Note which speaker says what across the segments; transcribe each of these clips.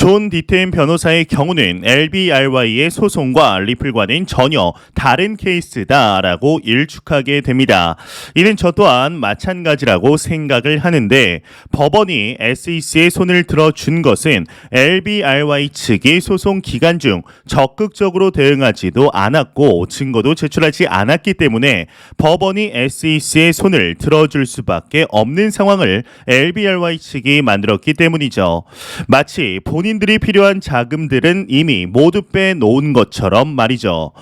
Speaker 1: 존 디템 변호사의 경우는 LBRY의 소송과 리플과는 전혀 다른 케이스다라고 일축하게 됩니다. 이는 저 또한 마찬가지라고 생각을 하는데 법원이 SEC의 손을 들어준 것은 LBRY 측이 소송 기간 중 적극적으로 대응하지도 않았고 증거도 제출하지 않았기 때문에 법원이 SEC의 손을 들어줄 수밖에 없는 상황을 LBRY 측이 만들었기 때문이죠. 마치 본인들이 필요한 자금들은 이미 모두 빼놓은 것처럼 말이죠.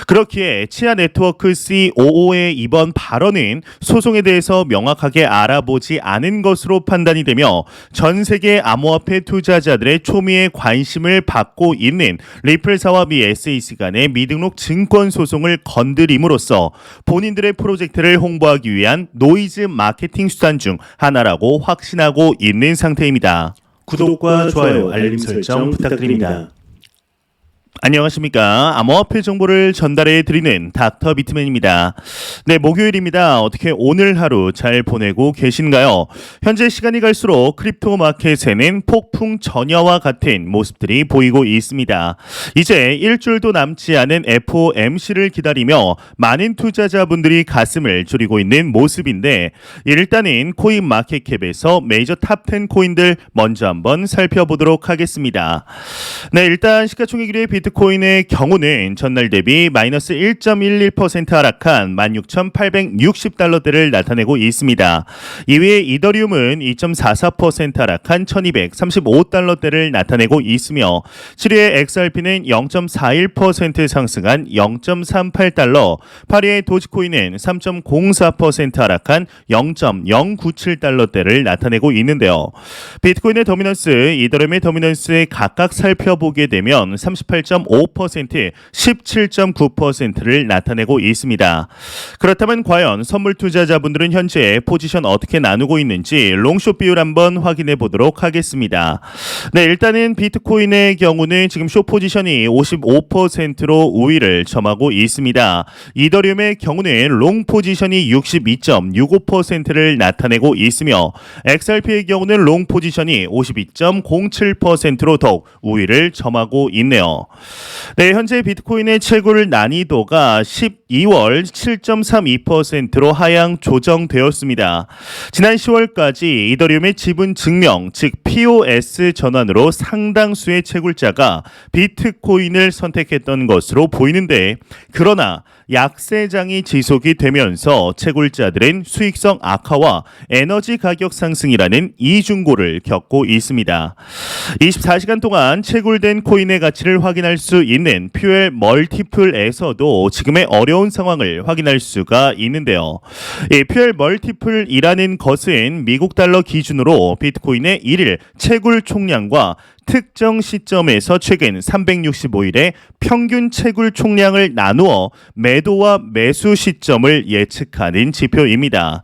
Speaker 1: 그렇기에 치아 네트워크 COO의 이번 발언은 소송에 대해서 명확하게 알아보지 않은 것으로 판단이 되며 전 세계 암호화폐 투자자들의 초미의 관심을 받고 있는 리플사와 미 SEC 간의 미등록 증권 소송을 건드림으로써 본인들의 프로젝트를 홍보하기 위한 노이즈 마케팅 수단 중 하나라고 확신하고 있는 상태입니다. 구독과 좋아요, 알림 설정 부탁드립니다. 안녕하십니까. 암호화폐 정보를 전달해 드리는 닥터 비트맨입니다. 네, 목요일입니다. 어떻게 오늘 하루 잘 보내고 계신가요? 현재 시간이 갈수록 크립토 마켓에는 폭풍 전야와 같은 모습들이 보이고 있습니다. 이제 일주일도 남지 않은 FOMC를 기다리며 많은 투자자분들이 가슴을 졸이고 있는 모습인데 일단은 코인 마켓캡에서 메이저 탑10 코인들 먼저 한번 살펴보도록 하겠습니다. 네, 일단 시가총액 1위 비트코인의 경우는 전날 대비 마이너스 1.11% 하락한 16,860달러대를 나타내고 있습니다. 이외에 이더리움은 2.44% 하락한 1,235달러대를 나타내고 있으며 7위의 XRP는 0.41% 상승한 0.38달러, 8위의 도지코인은 3.04% 하락한 0.097달러대를 나타내고 있는데요. 비트코인의 더미넌스, 이더리움의 더미넌스에 각각 살펴보게 되면 38.5%, 17.9%를 나타내고 있습니다. 그렇다면 과연 선물 투자자분들은 현재 포지션 어떻게 나누고 있는지 롱숏 비율 한번 확인해 보도록 하겠습니다. 네, 일단은 비트코인의 경우는 지금 숏 포지션이 55%로 우위를 점하고 있습니다. 이더리움의 경우는 롱 포지션이 62.65%를 나타내고 있으며 XRP의 경우는 롱 포지션이 52.07%로 더욱 우위를 점하고 있네요. 네, 현재 비트코인의 채굴 난이도가 12월 7.32%로 하향 조정되었습니다. 지난 10월까지 이더리움의 지분 증명, 즉 POS 전환으로 상당수의 채굴자가 비트코인을 선택했던 것으로 보이는데 그러나 약세장이 지속이 되면서 채굴자들은 수익성 악화와 에너지 가격 상승이라는 이중고를 겪고 있습니다. 24시간 동안 채굴된 코인의 가치를 확인할 수 있는 퓨엘 멀티플에서도 지금의 어려운 상황을 확인할 수가 있는데요. 이 퓨엘 멀티플이라는 것은 미국 달러 기준으로 비트코인의 1일 채굴 총량과 특정 시점에서 최근 365일의 평균 채굴 총량을 나누어 매도와 매수 시점을 예측하는 지표입니다.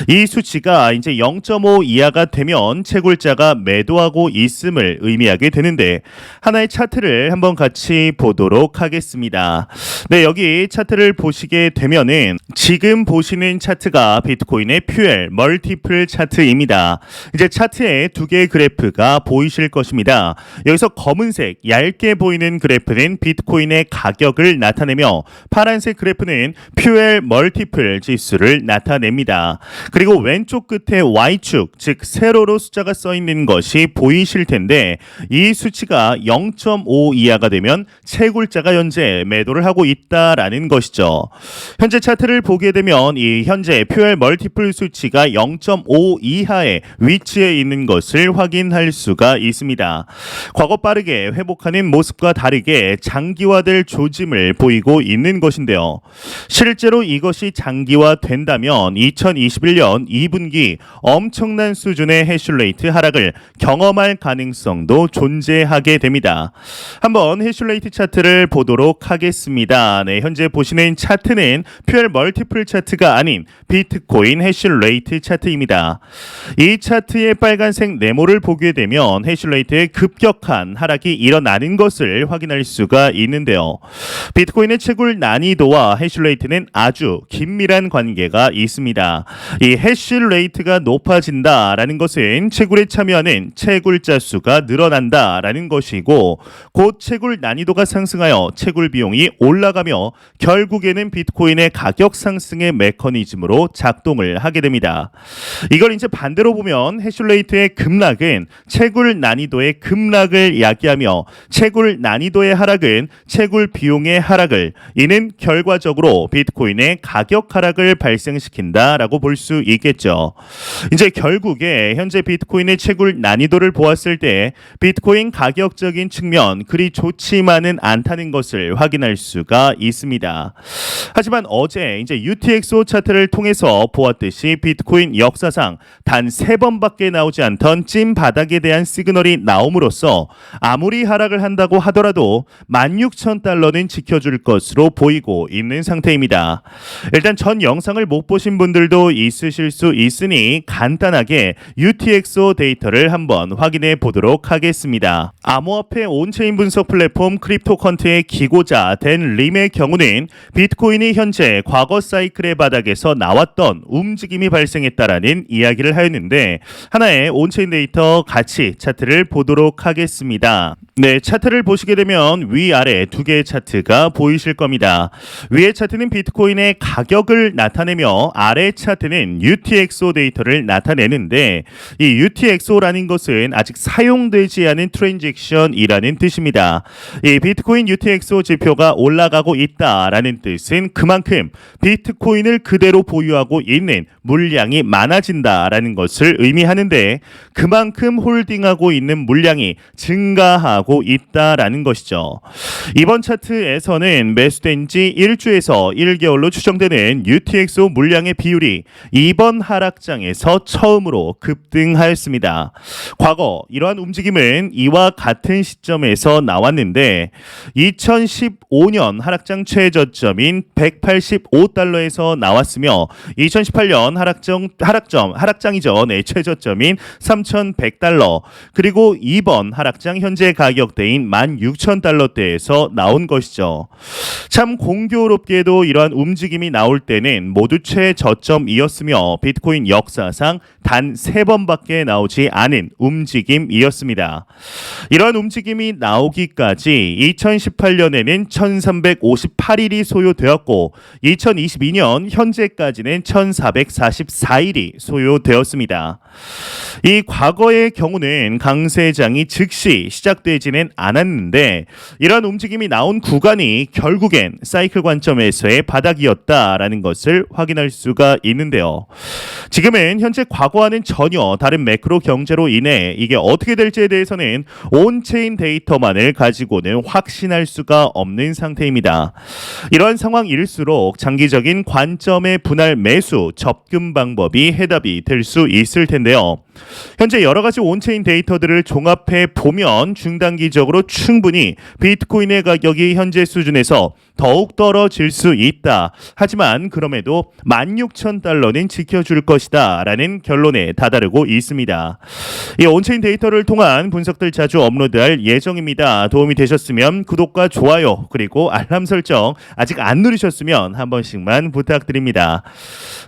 Speaker 1: 이 수치가 이제 0.5 이하가 되면 채굴자가 매도하고 있음을 의미하게 되는데 하나의 차트를 한번 같이 보도록 하겠습니다. 네, 여기 차트를 보시게 되면은 지금 보시는 차트가 비트코인의 퓨엘 멀티플 차트입니다. 이제 차트에 두 개의 그래프가 보이실 것입니다. 여기서 검은색 얇게 보이는 그래프는 비트코인의 가격을 나타내며 파란색 그래프는 퓨엘 멀티플 지수를 나타냅니다. 그리고 왼쪽 끝에 Y축, 즉 세로로 숫자가 써 있는 것이 보이실 텐데 이 수치가 0.5 이하가 되면 채굴자가 현재 매도를 하고 있다라는 것이죠. 현재 차트를 보게 되면 이 현재 퓨엘 멀티플 수치가 0.5 이하에 위치해 있는 것을 확인할 수가 있습니다. 과거 빠르게 회복하는 모습과 다르게 장기화될 조짐을 보이고 있는 것인데요. 실제로 이것이 장기화된다면 2021년 2분기 엄청난 수준의 해슐레이트 하락을 경험할 가능성도 존재하게 됩니다. 한번 해슐레이트 차트를 보도록 하겠습니다. 네, 현재 보시는 차트는 퓨엘 멀티플 차트가 아닌 비트코인 해슐레이트 차트입니다. 이 차트의 빨간색 네모를 보게 되면 해슐레이트의 급 급격한 하락이 일어나는 것을 확인할 수가 있는데요. 비트코인의 채굴 난이도와 해시레이트는 아주 긴밀한 관계가 있습니다. 이 해시레이트가 높아진다라는 것은 채굴에 참여하는 채굴자 수가 늘어난다라는 것이고, 곧 채굴 난이도가 상승하여 채굴 비용이 올라가며 결국에는 비트코인의 가격 상승의 메커니즘으로 작동을 하게 됩니다. 이걸 이제 반대로 보면 해시레이트의 급락은 채굴 난이도의 급락을 이야기하며 채굴 난이도의 하락은 채굴 비용의 하락을, 이는 결과적으로 비트코인의 가격 하락을 발생시킨다라고 볼 수 있겠죠. 이제 결국에 현재 비트코인의 채굴 난이도를 보았을 때 비트코인 가격적인 측면 그리 좋지만은 않다는 것을 확인할 수가 있습니다. 하지만 어제 이제 UTXO 차트를 통해서 보았듯이 비트코인 역사상 단 3번밖에 나오지 않던 찐 바닥에 대한 시그널이 나옴으로써 아무리 하락을 한다고 하더라도 16,000달러는 지켜줄 것으로 보이고 있는 상태입니다. 일단 전 영상을 못 보신 분들도 있으실 수 있으니 간단하게 UTXO 데이터를 한번 확인해 보도록 하겠습니다. 암호화폐 온체인 분석 플랫폼 크립토컨트의 기고자 된 림의 경우는 비트코인이 현재 과거 사이클의 바닥에서 나왔던 움직임이 발생했다라는 이야기를 하였는데, 하나의 온체인 데이터 같이 차트를 보도록 하겠습니다. 네, 차트를 보시게 되면 위아래 두 개의 차트가 보이실 겁니다. 위의 차트는 비트코인의 가격을 나타내며 아래 차트는 UTXO 데이터를 나타내는데, 이 UTXO라는 것은 아직 사용되지 않은 트랜잭션이라는 뜻입니다. 이 비트코인 UTXO 지표가 올라가고 있다라는 뜻은 그만큼 비트코인을 그대로 보유하고 있는 물량이 많아진다라는 것을 의미하는데, 그만큼 홀딩하고 있는 물량이 증가하고 있다라는 것이죠. 이번 차트에서는 매수된 지 1주에서 1개월로 추정되는 UTXO 물량의 비율이 이번 하락장에서 처음으로 급등하였습니다. 과거 이러한 움직임은 이와 같은 시점에서 나왔는데 2015년 하락장 최저점인 185달러에서 나왔으며 2018년 하락장이죠. 네, 최저점인 3,100달러, 그리고 이번 하락장 현재 가격대인 16,000달러대에서 나온 것이죠. 참 공교롭게도 이러한 움직임이 나올 때는 모두 최저점이었으며 비트코인 역사상 단 3번밖에 나오지 않은 움직임이었습니다. 이러한 움직임이 나오기까지 2018년에는 1358일이 소요되었고 2022년 현재까지는 1444일이 소요되었습니다. 이 과거의 경우는 강세장이 즉시 시작되지는 않았는데 이러한 움직임이 나온 구간이 결국엔 사이클 관점에서의 바닥이었다라는 것을 확인할 수가 있는데요. 지금은 현재 과거와는 전혀 다른 매크로 경제로 인해 이게 어떻게 될지에 대해서는 온체인 데이터만을 가지고는 확신할 수가 없는 상태입니다. 이러한 상황일수록 장기적인 관점의 분할 매수 접근 방법이 해답이 될 수 있을 텐데요. 현재 여러 가지 온체인 데이터들을 종합해 보면 중단기적으로 충분히 비트코인의 가격이 현재 수준에서 더욱 떨어질 수 있다. 하지만 그럼에도 16,000달러는 지켜줄 것이다 라는 결론에 다다르고 있습니다. 이 온체인 데이터를 통한 분석들 자주 업로드할 예정입니다. 도움이 되셨으면 구독과 좋아요 그리고 알람 설정 아직 안 누르셨으면 한 번씩만 부탁드립니다.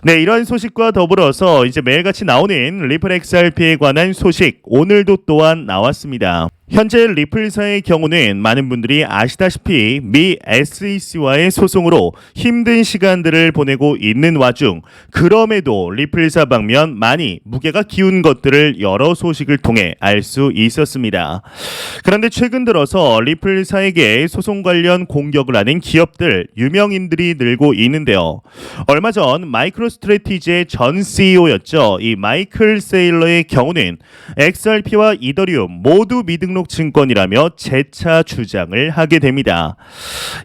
Speaker 1: 네, 이러한 소식과 더불어서 이제 매일같이 나오는 리플 XRP에 관한 소식 오늘도 또한 나왔습니다. 현재 리플사의 경우는 많은 분들이 아시다시피 미 SEC와의 소송으로 힘든 시간들을 보내고 있는 와중 그럼에도 리플사 방면 많이 무게가 기운 것들을 여러 소식을 통해 알 수 있었습니다. 그런데 최근 들어서 리플사에게 소송 관련 공격을 하는 기업들, 유명인들이 늘고 있는데요. 얼마 전 마이크로스트래티지의 전 CEO였죠. 이 마이클 세일러의 경우는 XRP와 이더리움 모두 미등록 증권이라며 재차 주장을 하게 됩니다.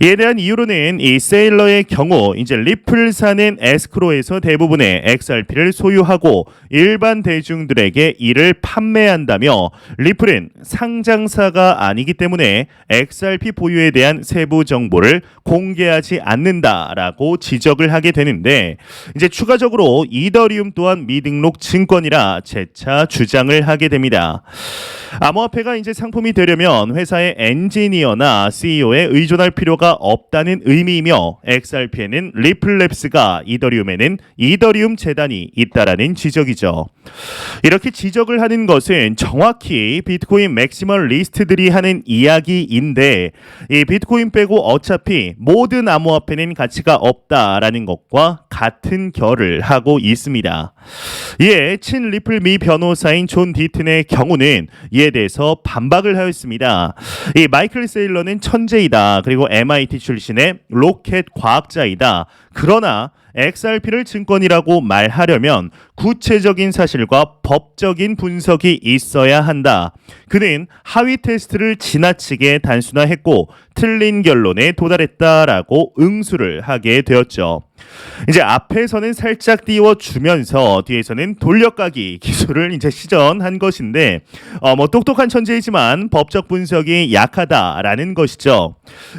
Speaker 1: 이에 대한 이유로는 이 세일러의 경우 이제 리플사는 에스크로에서 대부분의 XRP를 소유하고 일반 대중들에게 이를 판매한다며 리플은 상장사가 아니기 때문에 XRP 보유에 대한 세부 정보를 공개하지 않는다라고 지적을 하게 되는데 이제 추가적으로 이더리움 또한 미등록 증권이라 재차 주장을 하게 됩니다. 암호화폐가 이제 상품이 되려면 회사의 엔지니어나 CEO에 의존할 필요가 없다는 의미이며 XRP에는 리플랩스가 이더리움에는 이더리움 재단이 있다라는 지적이죠. 이렇게 지적을 하는 것은 정확히 비트코인 맥시멀리스트들이 하는 이야기인데 이 비트코인 빼고 어차피 모든 암호화폐는 가치가 없다라는 것과 같은 결을 하고 있습니다. 이에 친 리플 미 변호사인 존 디튼의 경우는 이에 대해서 반박을 하였습니다. 이 마이클 세일러는 천재이다. 그리고 MIT 출신의 로켓 과학자이다. 그러나 XRP를 증권이라고 말하려면 구체적인 사실과 법적인 분석이 있어야 한다. 그는 하위 테스트를 지나치게 단순화했고 틀린 결론에 도달했다라고 응수를 하게 되었죠. 이제 앞에서는 살짝 띄워주면서 뒤에서는 돌려까기 기술을 이제 시전한 것인데 뭐 똑똑한 천재이지만 법적 분석이 약하다라는 것이죠.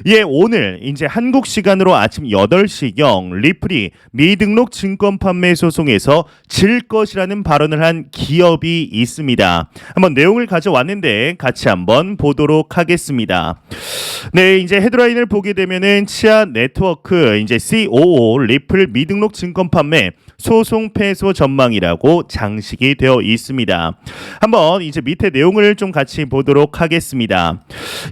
Speaker 1: 예, 오늘 이제 한국 시간으로 아침 8시경 리플이 미등록 증권 판매 소송에서 질 것이라는 발언을 한 기업이 있습니다. 한번 내용을 가져왔는데 같이 한번 보도록 하겠습니다. 네, 이제 헤드라인을 보게 되면은 치아 네트워크 이제 COO 리플 미등록 증권 판매 소송 패소 전망이라고 장식이 되어 있습니다. 한번 이제 밑에 내용을 좀 같이 보도록 하겠습니다.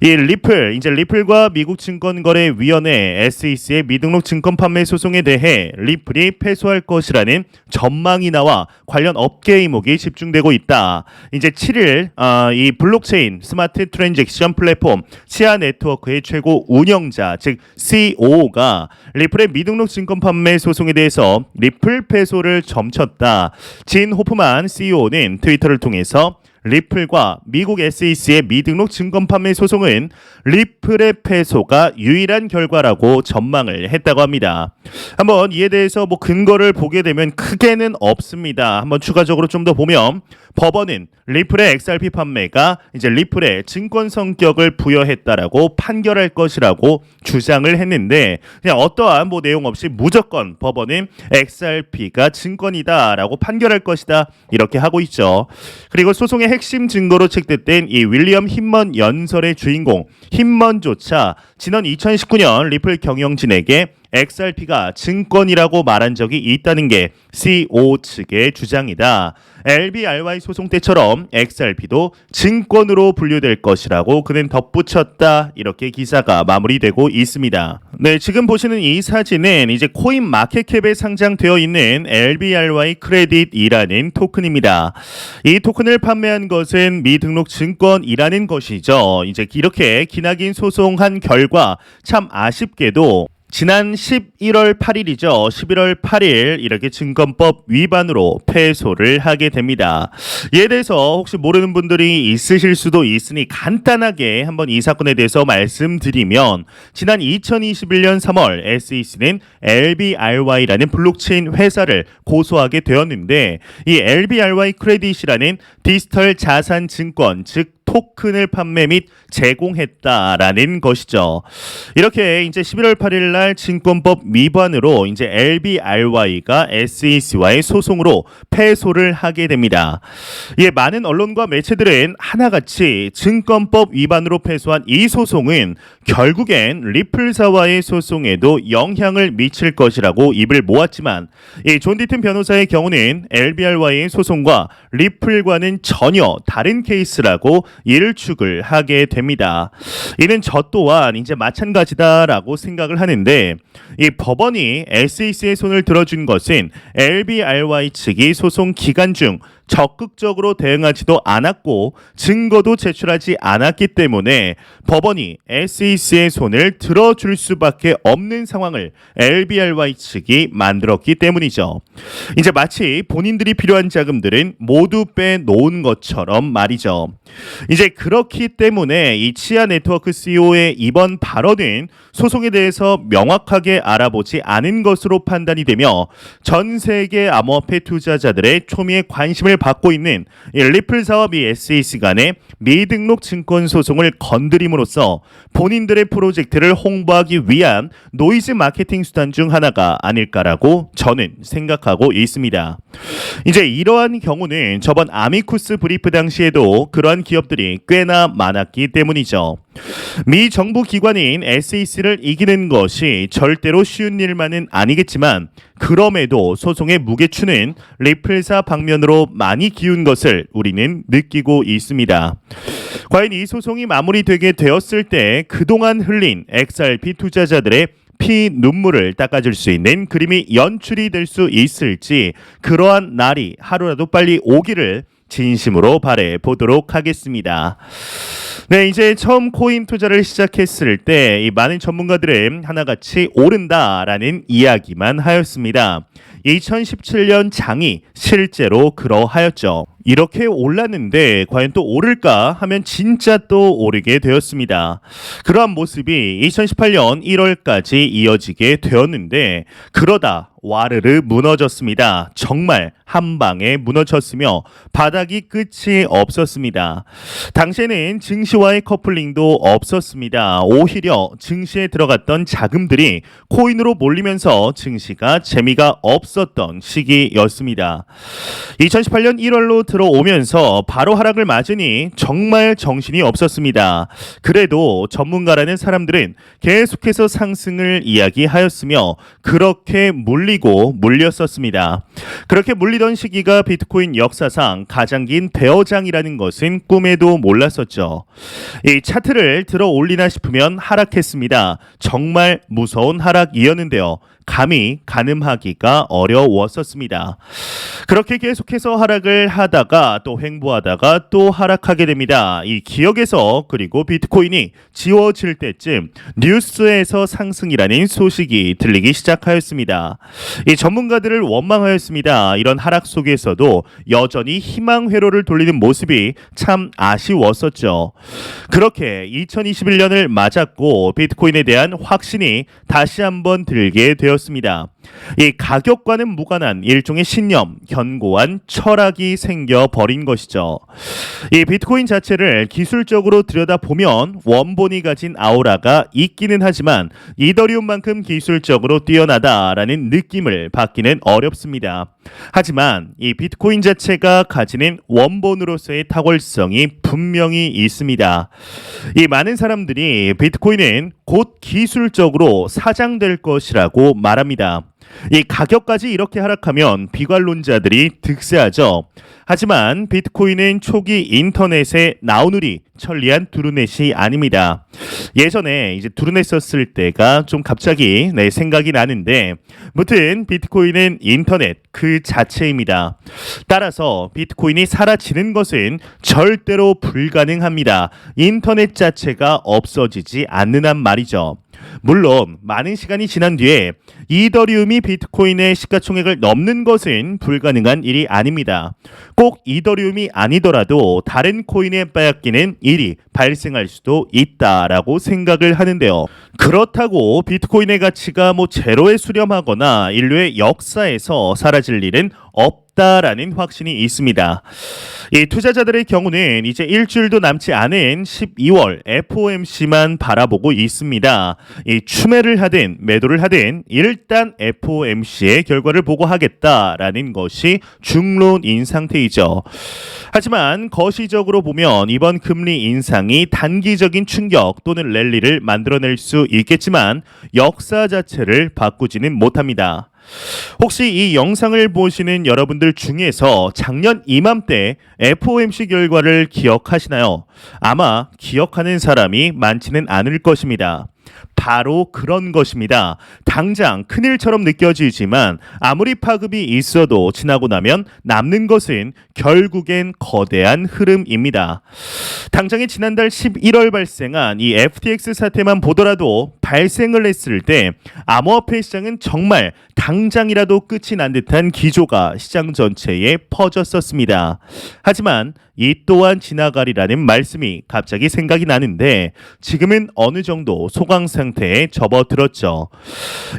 Speaker 1: 이 리플과 미국 증권거래위원회 SEC의 미등록 증권 판매 소송에 대해 리플이 패소할 것이라는 전망이 나와 관련 업계 이목이 집중되고 있다. 이제 7일 이 블록체인 스마트 트랜잭션 플랫폼 치아 네트워크의 최고 운영자 즉 COO가 리플의 미등록 증권 판매 소송에 대해서 리플 패소를 점쳤다. 진 호프만 CEO는 트위터를 통해서 리플과 미국 SEC의 미등록 증권 판매 소송은 리플의 패소가 유일한 결과라고 전망을 했다고 합니다. 한번 이에 대해서 뭐 근거를 보게 되면 크게는 없습니다. 한번 추가적으로 좀 더 보면 법원은 리플의 XRP 판매가 이제 리플의 증권 성격을 부여했다라고 판결할 것이라고 주장을 했는데 그냥 어떠한 뭐 내용 없이 무조건 법원은 XRP가 증권이다라고 판결할 것이다 이렇게 하고 있죠. 그리고 소송의 핵심 증거로 책됐던 이 윌리엄 힌먼 연설의 주인공 힌먼조차 지난 2019년 리플 경영진에게 XRP가 증권이라고 말한 적이 있다는 게 CEO 측의 주장이다. LBRY 소송 때처럼 XRP도 증권으로 분류될 것이라고 그는 덧붙였다. 이렇게 기사가 마무리되고 있습니다. 네, 지금 보시는 이 사진은 이제 코인 마켓캡에 상장되어 있는 LBRY 크레딧이라는 토큰입니다. 이 토큰을 판매한 것은 미등록 증권이라는 것이죠. 이제 이렇게 기나긴 소송한 결과 참 아쉽게도 지난 11월 8일이죠. 11월 8일 이렇게 증권법 위반으로 패소를 하게 됩니다. 이에 대해서 혹시 모르는 분들이 있으실 수도 있으니 간단하게 한번 이 사건에 대해서 말씀드리면 지난 2021년 3월 SEC는 LBRY라는 블록체인 회사를 고소하게 되었는데 이 LBRY 크레딧이라는 디지털 자산 증권 즉 토큰을 판매 및 제공했다라는 것이죠. 이렇게 이제 11월 8일 날 증권법 위반으로 이제 LBRY가 SEC와의 소송으로 패소를 하게 됩니다. 예, 많은 언론과 매체들은 하나같이 증권법 위반으로 패소한 이 소송은 결국엔 리플사와의 소송에도 영향을 미칠 것이라고 입을 모았지만 이 존 디튼 변호사의 경우는 LBRY의 소송과 리플과는 전혀 다른 케이스라고 일축을 하게 됩니다. 이는 저 또한 이제 마찬가지다라고 생각을 하는데 이 법원이 SEC의 손을 들어준 것은 LBRY 측이 소송 기간 중 적극적으로 대응하지도 않았고 증거도 제출하지 않았기 때문에 법원이 SEC의 손을 들어줄 수밖에 없는 상황을 LBRY 측이 만들었기 때문이죠. 이제 마치 본인들이 필요한 자금들은 모두 빼놓은 것처럼 말이죠. 이제 그렇기 때문에 이 치아 네트워크 CEO의 이번 발언은 소송에 대해서 명확하게 알아보지 않은 것으로 판단이 되며 전 세계 암호화폐 투자자들의 초미의 관심을 소송을 받고 있는 이 리플사와 미 SEC 간의 미등록 증권 소송을 건드림으로써 본인들의 프로젝트를 홍보하기 위한 노이즈 마케팅 수단 중 하나가 아닐까라고 저는 생각하고 있습니다. 이제 이러한 경우는 저번 아미쿠스 브리프 당시에도 그러한 기업들이 꽤나 많았기 때문이죠. 미 정부 기관인 SEC를 이기는 것이 절대로 쉬운 일만은 아니겠지만 그럼에도 소송의 무게추는 리플사 방면으로 많이 기운 것을 우리는 느끼고 있습니다. 과연 이 소송이 마무리되게 되었을 때 그동안 흘린 XRP 투자자들의 피 눈물을 닦아줄 수 있는 그림이 연출이 될 수 있을지 그러한 날이 하루라도 빨리 오기를 진심으로 바래 보도록 하겠습니다. 네, 이제 처음 코인 투자를 시작했을 때 이 많은 전문가들은 하나같이 오른다라는 이야기만 하였습니다. 2017년 장이 실제로 그러하였죠. 이렇게 올랐는데 과연 또 오를까 하면 진짜 또 오르게 되었습니다. 그러한 모습이 2018년 1월까지 이어지게 되었는데 그러다 와르르 무너졌습니다. 정말 한 방에 무너졌으며 바닥이 끝이 없었습니다. 당시에는 증시와의 커플링도 없었습니다. 오히려 증시에 들어갔던 자금들이 코인으로 몰리면서 증시가 재미가 없었던 시기였습니다. 2018년 1월로 들어오면서 바로 하락을 맞으니 정말 정신이 없었습니다. 그래도 전문가라는 사람들은 계속해서 상승을 이야기하였으며 그렇게 물렸었습니다. 그렇게 물리던 시기가 비트코인 역사상 가장 긴 베어장이라는 것은 꿈에도 몰랐었죠. 이 차트를 들어 올리나 싶으면 하락했습니다. 정말 무서운 하락이었는데요. 감히 가늠하기가 어려웠었습니다. 그렇게 계속해서 하락을 하다가 또 횡보하다가 또 하락하게 됩니다. 이 기억에서 그리고 비트코인이 지워질 때쯤 뉴스에서 상승이라는 소식이 들리기 시작하였습니다. 이 전문가들을 원망하였습니다. 이런 하락 속에서도 여전히 희망 회로를 돌리는 모습이 참 아쉬웠었죠. 그렇게 2021년을 맞았고 비트코인에 대한 확신이 다시 한번 들게 되었습니다. 이 가격과는 무관한 일종의 신념, 견고한 철학이 생겨버린 것이죠. 이 비트코인 자체를 기술적으로 들여다보면 원본이 가진 아우라가 있기는 하지만 이더리움만큼 기술적으로 뛰어나다라는 느낌을 받기는 어렵습니다. 하지만 이 비트코인 자체가 가지는 원본으로서의 탁월성이 분명히 있습니다. 이 많은 사람들이 비트코인은 곧 기술적으로 사장될 것이라고 말합니다. 이 가격까지 이렇게 하락하면 비관론자들이 득세하죠. 하지만 비트코인은 초기 인터넷에 나오누리 천리안 두루넷이 아닙니다. 예전에 이제 두루넷 썼을 때가 좀 갑자기 생각이 나는데 무튼 비트코인은 인터넷 그 자체입니다. 따라서 비트코인이 사라지는 것은 절대로 불가능합니다. 인터넷 자체가 없어지지 않는 한 말이죠. 물론 많은 시간이 지난 뒤에 이더리움이 비트코인의 시가총액을 넘는 것은 불가능한 일이 아닙니다. 꼭 이더리움이 아니더라도 다른 코인에 빼앗기는 일이 발생할 수도 있다라고 생각을 하는데요. 그렇다고 비트코인의 가치가 제로에 수렴하거나 인류의 역사에서 사라질 일은 없다라는 확신이 있습니다. 이 투자자들의 경우는 이제 일주일도 남지 않은 12월 FOMC만 바라보고 있습니다. 이 추매를 하든 매도를 하든 일단 FOMC의 결과를 보고 하겠다라는 것이 중론인 상태이죠. 하지만 거시적으로 보면 이번 금리 인상이 단기적인 충격 또는 랠리를 만들어낼 수 있겠지만 역사 자체를 바꾸지는 못합니다. 혹시 이 영상을 보시는 여러분들 중에서 작년 이맘때 FOMC 결과를 기억하시나요? 아마 기억하는 사람이 많지는 않을 것입니다. 바로 그런 것입니다. 당장 큰일처럼 느껴지지만 아무리 파급이 있어도 지나고 나면 남는 것은 결국엔 거대한 흐름입니다. 당장에 지난달 11월 발생한 이 FTX 사태만 보더라도 발생을 했을 때 암호화폐 시장은 정말 당장이라도 끝이 난 듯한 기조가 시장 전체에 퍼졌었습니다. 하지만 이 또한 지나가리라는 말씀이 갑자기 생각이 나는데 지금은 어느 정도 소강 상태에 접어들었죠.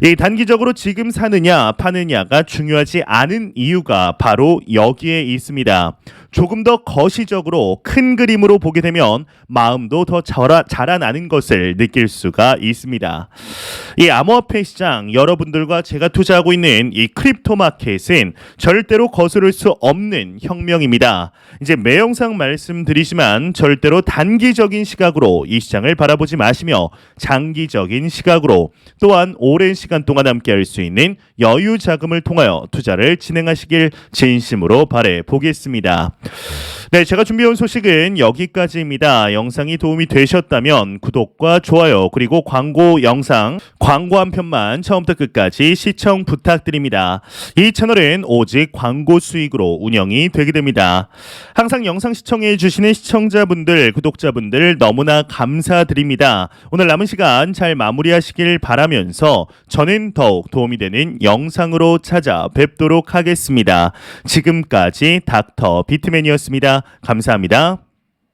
Speaker 1: 이 단기적으로 지금 사느냐 파느냐가 중요하지 않은 이유가 바로 여기에 있습니다. 조금 더 거시적으로 큰 그림으로 보게 되면 마음도 더 자라나는 것을 느낄 수가 있습니다. 이 암호화폐 시장, 여러분들과 제가 투자하고 있는 이 크립토 마켓은 절대로 거스를 수 없는 혁명입니다. 이제 매 영상 말씀드리지만 절대로 단기적인 시각으로 이 시장을 바라보지 마시며 장기적인 시각으로 또한 오랜 시간 동안 함께할 수 있는 여유 자금을 통하여 투자를 진행하시길 진심으로 바래 보겠습니다. 네, 제가 준비해온 소식은 여기까지입니다. 영상이 도움이 되셨다면 구독과 좋아요 그리고 광고 영상, 광고 한 편만 처음부터 끝까지 시청 부탁드립니다. 이 채널은 오직 광고 수익으로 운영이 되게 됩니다. 항상 영상 시청해 주시는 시청자분들, 구독자분들 너무나 감사드립니다. 오늘 남은 시간 잘 마무리하시길 바라면서 저는 더욱 도움이 되는 영상으로 찾아뵙도록 하겠습니다. 지금까지 닥터 비트맨이었습니다. 감사합니다.